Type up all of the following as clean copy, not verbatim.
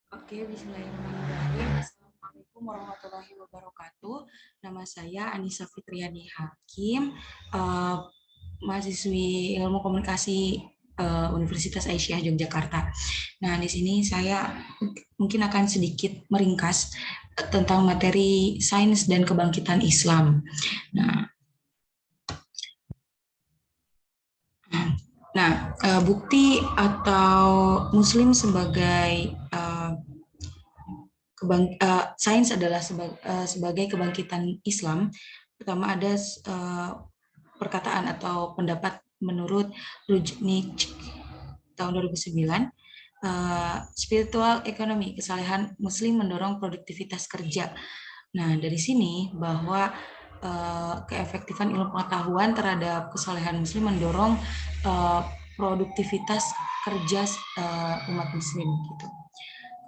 Oke, bismillahirrahmanirrahim. Assalamualaikum warahmatullahi wabarakatuh. Nama saya Anissa Fitriani Hakim, eh, mahasiswi Ilmu Komunikasi Universitas Aisyah Yogyakarta. Nah, di sini saya mungkin akan sedikit meringkas tentang materi sains dan kebangkitan Islam. Nah, bukti atau Muslim sebagai sains adalah sebagai kebangkitan Islam. Pertama ada perkataan atau pendapat menurut Rujnich tahun 2009, spiritual economy, kesalahan Muslim mendorong produktivitas kerja. Nah, dari sini bahwa keefektifan ilmu pengetahuan terhadap kesalehan Muslim mendorong produktivitas kerja umat Muslim gitu.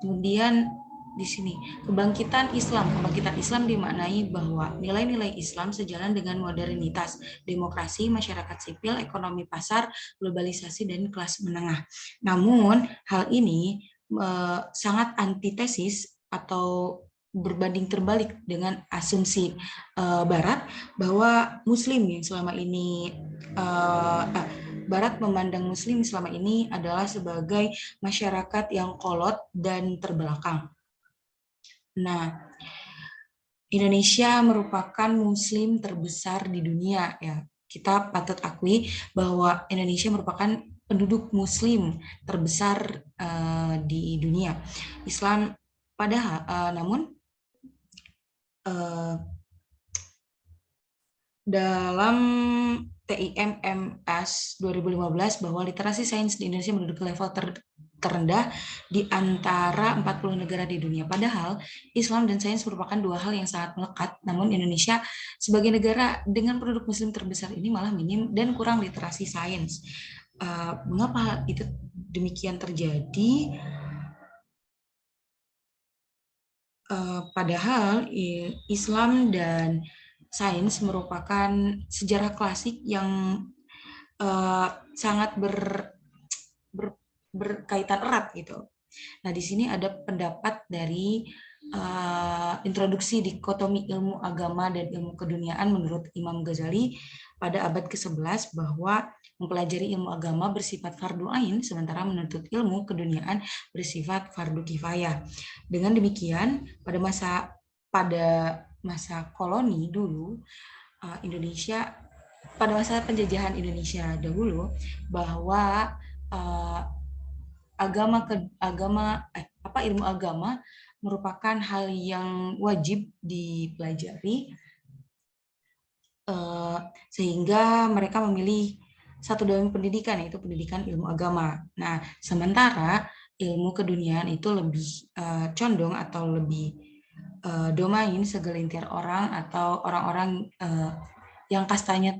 Kemudian di sini kebangkitan Islam dimaknai bahwa nilai-nilai Islam sejalan dengan modernitas, demokrasi, masyarakat sipil, ekonomi pasar, globalisasi dan kelas menengah. Namun hal ini sangat antitesis atau berbanding terbalik dengan asumsi Barat bahwa Muslim yang selama ini Barat memandang Muslim selama ini adalah sebagai masyarakat yang kolot dan terbelakang. Nah, Indonesia merupakan Muslim terbesar di dunia ya. Kita patut akui bahwa Indonesia merupakan penduduk Muslim terbesar di dunia. Islam padahal, namun dalam TIMMS 2015 bahwa literasi sains di Indonesia menduduki level terendah di antara 40 negara di dunia. Padahal Islam dan sains merupakan dua hal yang sangat melekat, namun Indonesia sebagai negara dengan penduduk muslim terbesar ini malah minim dan kurang literasi sains. Mengapa itu demikian terjadi? Padahal Islam dan sains merupakan sejarah klasik yang sangat berkaitan erat gitu. Nah, di sini ada pendapat dari introduksi dikotomi ilmu agama dan ilmu keduniaan menurut Imam Ghazali pada abad ke-11 bahwa mempelajari ilmu agama bersifat fardu ain sementara menuntut ilmu keduniaan bersifat fardu kifayah. Dengan demikian, pada masa koloni dulu Indonesia pada masa penjajahan Indonesia dahulu bahwa uh, ilmu agama merupakan hal yang wajib dipelajari sehingga mereka memilih satu domain pendidikan yaitu pendidikan ilmu agama. Nah, sementara ilmu keduniaan itu lebih condong atau lebih domain segelintir orang atau orang-orang yang kastanya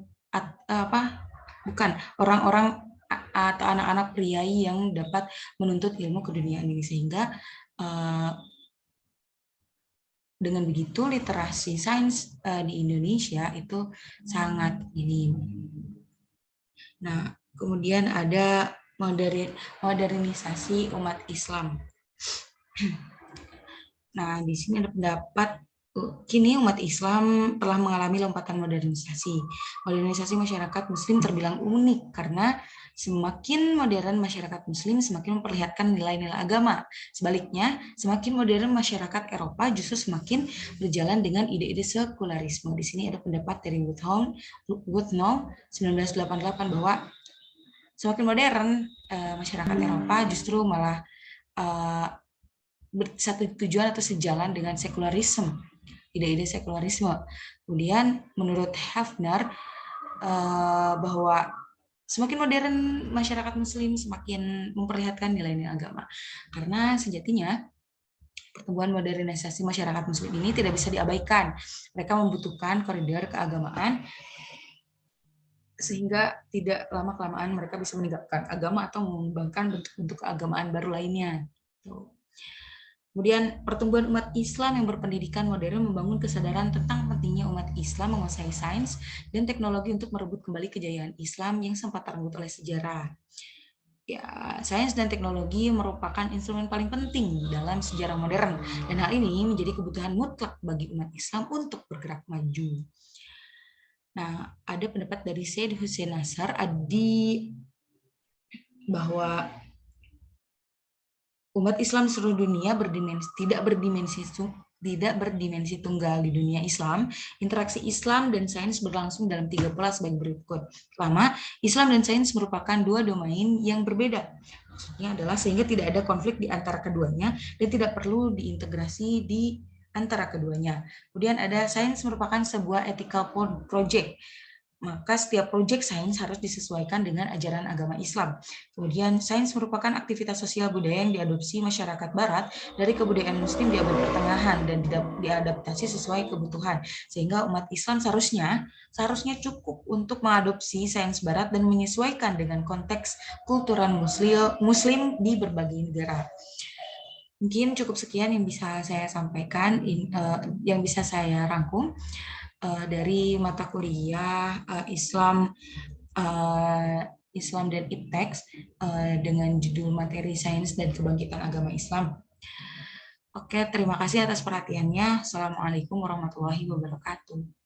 bukan orang-orang atau anak-anak priai yang dapat menuntut ilmu keduniaan ini sehingga dengan begitu literasi sains di Indonesia itu sangat minim. Nah, kemudian ada modernisasi umat Islam. Nah, di sini ada pendapat kini umat Islam telah mengalami lompatan modernisasi. Modernisasi masyarakat Muslim terbilang unik karena semakin modern masyarakat Muslim semakin memperlihatkan nilai-nilai agama. Sebaliknya, semakin modern masyarakat Eropa justru semakin berjalan dengan ide-ide sekularisme. Di sini ada pendapat dari Woodnow 1988 bahwa semakin modern masyarakat Eropa justru malah satu tujuan atau sejalan dengan sekularisme, ide-ide sekularisme. Kemudian menurut Hefner bahwa semakin modern masyarakat Muslim semakin memperlihatkan nilai-nilai agama. Karena sejatinya pertumbuhan modernisasi masyarakat Muslim ini tidak bisa diabaikan. Mereka membutuhkan koridor keagamaan sehingga tidak lama-kelamaan mereka bisa meninggalkan agama atau mengembangkan bentuk-bentuk keagamaan baru lainnya. Kemudian pertumbuhan umat Islam yang berpendidikan modern membangun kesadaran tentang pentingnya umat Islam menguasai sains dan teknologi untuk merebut kembali kejayaan Islam yang sempat terenggut oleh sejarah. Ya, sains dan teknologi merupakan instrumen paling penting dalam sejarah modern, dan hal ini menjadi kebutuhan mutlak bagi umat Islam untuk bergerak maju. Nah, ada pendapat dari Syed Hussein Nasar Adi bahwa umat Islam seluruh dunia tidak berdimensi tunggal di dunia Islam. Interaksi Islam dan sains berlangsung dalam 3 pola sebagai berikut. Pertama, Islam dan sains merupakan dua domain yang berbeda. Maksudnya adalah sehingga tidak ada konflik di antara keduanya dan tidak perlu diintegrasi di antara keduanya. Kemudian ada sains merupakan sebuah ethical project, maka setiap proyek sains harus disesuaikan dengan ajaran agama Islam. Kemudian, sains merupakan aktivitas sosial budaya yang diadopsi masyarakat Barat dari kebudayaan Muslim di abad pertengahan dan diadaptasi sesuai kebutuhan, sehingga umat Islam seharusnya cukup untuk mengadopsi sains Barat dan menyesuaikan dengan konteks kultural Muslim di berbagai negara. Mungkin cukup sekian yang bisa saya sampaikan, yang bisa saya rangkum dari mata kuliah Islam dan IPTEX dengan judul materi sains dan kebangkitan agama Islam. Oke, terima kasih atas perhatiannya. Assalamualaikum warahmatullahi wabarakatuh.